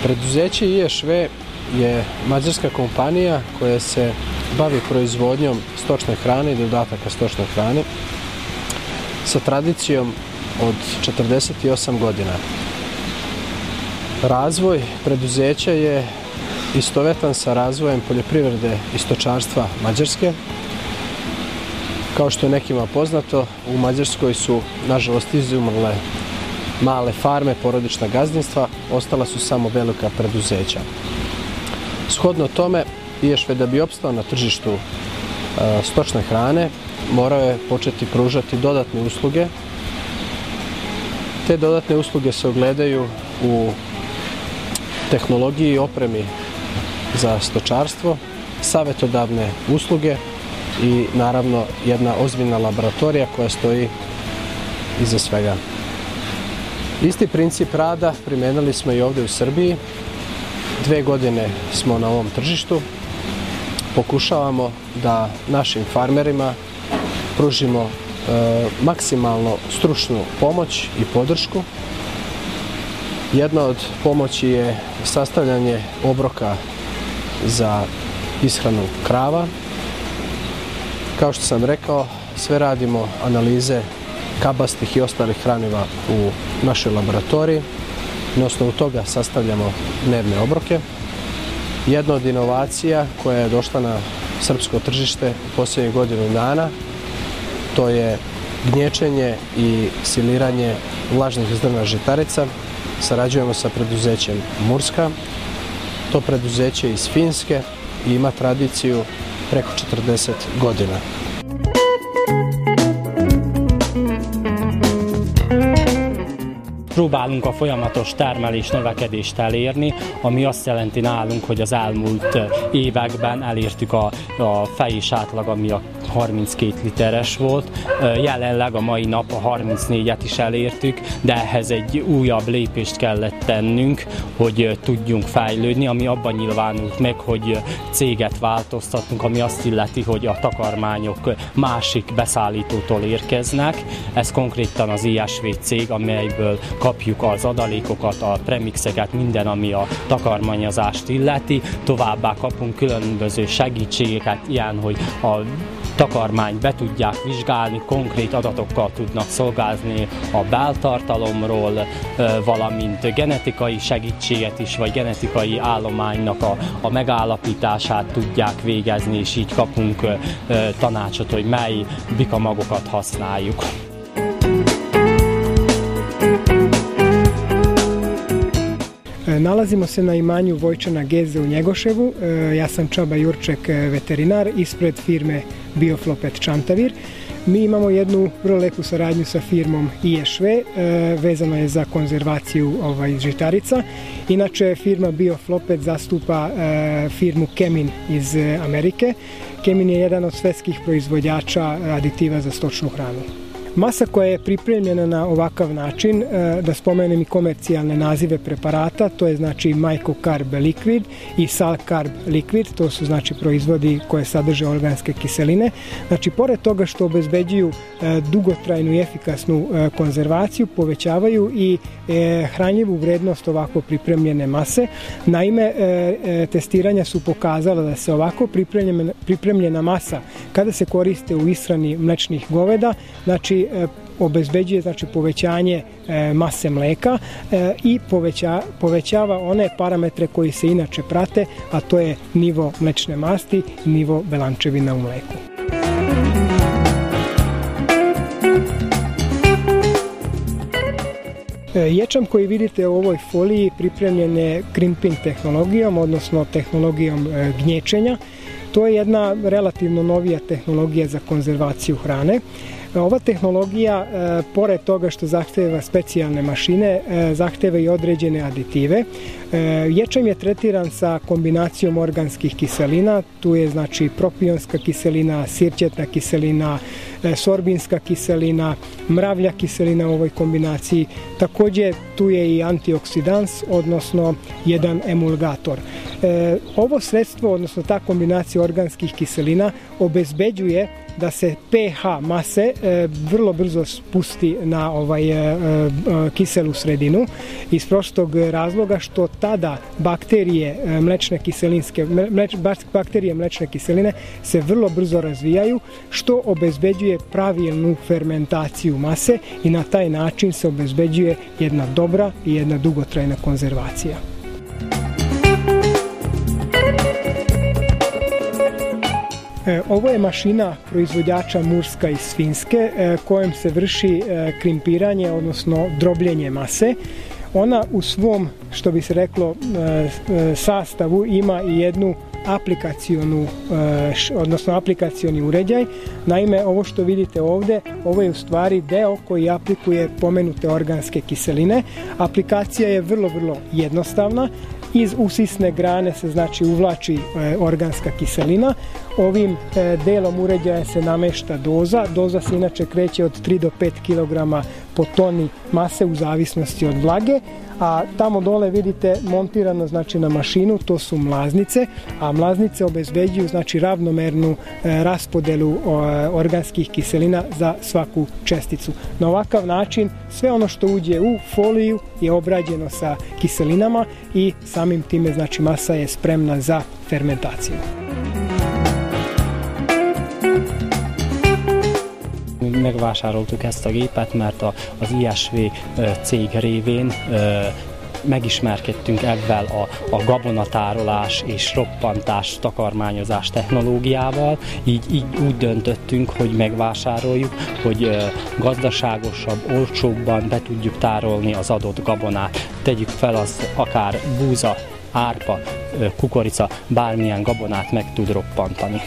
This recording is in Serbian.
Preduzeće IŠV je mađarska kompanija koja se bavi proizvodnjom stočne hrane i dodataka stočnoj hrani sa tradicijom od 48 godina. Razvoj preduzeća je istovetan sa razvojem poljoprivrede i stočarstva Mađarske. Kao što je nekima poznato, u Mađarskoj su, nažalost, izumrle male farme, porodična gazdinstva, ostala su samo velika preduzeća. Shodno tome, IŠV da bi opstao na tržištu stočne hrane, morao je početi pružati dodatne usluge. Te dodatne usluge se ogledaju u tehnologiji i opremi za stočarstvo, savjetodavne usluge i naravno jedna ozbiljna laboratorija koja stoji iza svega. Isti princip rada primenili smo i ovdje u Srbiji. 2 godine smo na ovom tržištu. Pokušavamo da našim farmerima pružimo maksimalno stručnu pomoć i podršku. Jedna od pomoći je sastavljanje obroka za ishranu krava. Kao što sam rekao, sve radimo analize kabastih i ostalih hraniva u našoj laboratoriji. Na osnovu toga sastavljamo dnevne obroke. Jedna od inovacija koja je došla na srpsko tržište u posljednjih godinu dana, to je gnječenje i siliranje vlažnih zrna žitarica. Sarađujemo sa preduzećem Murska. To preduzeće je iz Finske i ima tradiciju preko 40 godina. Próbálunk a folyamatos termelés növekedést elérni, ami azt jelenti nálunk, hogy az elmúlt években elértük a fejés átlag, ami a 32 literes volt. Jelenleg a mai nap a 34-et is elértük, de ehhez egy újabb lépést kellett tennünk, hogy tudjunk fejlődni, ami abban nyilvánult meg, hogy céget változtatunk, ami azt illeti, hogy a takarmányok másik beszállítótól érkeznek. Ez konkrétan az ISV cég, amelyből kapjuk az adalékokat, a premixeket, minden, ami a takarmányozást illeti. Továbbá kapunk különböző segítségeket, ilyen, hogy a takarmányt be tudják vizsgálni, konkrét adatokkal tudnak szolgálni a beltartalomról, valamint genetikai segítséget is, vagy genetikai állománynak a megállapítását tudják végezni, és így kapunk tanácsot, hogy mely bikamagokat használjuk. Nalazimo se na imanju Vojčana Geze u Njegoševu. Ja sam Čaba Jurček, veterinar, ispred firme Bioflopet Čantavir. Mi imamo jednu vrlo lepu saradnju sa firmom IŠV, vezano je za konzervaciju žitarica. Inače, firma Bioflopet zastupa firmu Kemin iz Amerike. Kemin je jedan od svetskih proizvođača aditiva za stočnu hranu. Masa koja je pripremljena na ovakav način, da spomenem i komercijalne nazive preparata, to je znači Mycocarb Liquid i Salcarb Liquid, to su znači proizvodi koje sadrže organske kiseline. Znači, pored toga što obezbeđuju dugotrajnu i efikasnu konzervaciju, povećavaju i hranljivu vrednost ovako pripremljene mase. Naime, testiranja su pokazala da se ovako pripremljena masa, kada se koriste u ishrani mlečnih goveda, znači obezbeđuje povećanje mase mleka i povećava one parametre koji se inače prate, a to je nivo mlečne masti i nivo belančevina u mleku. Ječam koji vidite u ovoj foliji pripremljen je crimping tehnologijom, odnosno tehnologijom gnječenja. To je jedna relativno novija tehnologija za konzervaciju hrane. Ova tehnologija, pored toga što zahteva specijalne mašine, zahteva i određene aditive. Ječam je tretiran sa kombinacijom organskih kiselina, tu je znači propionska kiselina, sirćetna kiselina, sorbinska kiselina, mravlja kiselina u ovoj kombinaciji. Također tu je i antioksidans, odnosno jedan emulgator. Ovo sredstvo, odnosno ta kombinacija organskih kiselina obezbeđuje da se pH mase vrlo brzo spusti na kiselu sredinu iz prostog razloga što tada bakterije mlečne kiseline se vrlo brzo razvijaju, što obezbeđuje pravilnu fermentaciju mase i na taj način se obezbeđuje jedna dobra i jedna dugotrajna konzervacija. Ovo je mašina proizvođača Murska iz Finske kojom se vrši krimpiranje, odnosno drobljenje mase. Ona u svom, što bi se reklo, sastavu ima i jednu aplikacioni uređaj. Naime, ovo što vidite ovdje, ovo je u stvari deo koji aplikuje pomenute organske kiseline. Aplikacija je vrlo jednostavna. Iz usisne grane se znači uvlači organska kiselina. Ovim delom uređaja se namešta doza. Doza se inače kreće od 3 do 5 kg po toni mase u zavisnosti od vlage. A tamo dole vidite montirano znači na mašinu, to su mlaznice, a mlaznice obezbeđuju znači ravnomernu raspodelu organskih kiselina za svaku česticu. Na ovakav način sve ono što uđe u foliju je obrađeno sa kiselinama i samim time znači masa je spremna za fermentaciju. Megvásároltuk ezt a gépet, mert az ISV cég révén megismerkedtünk ebben a gabonatárolás és roppantás, takarmányozás technológiával, így úgy döntöttünk, hogy megvásároljuk, hogy gazdaságosabb, olcsóbban be tudjuk tárolni az adott gabonát. Tegyük fel, az akár búza, árpa, kukorica, bármilyen gabonát meg tud roppantani.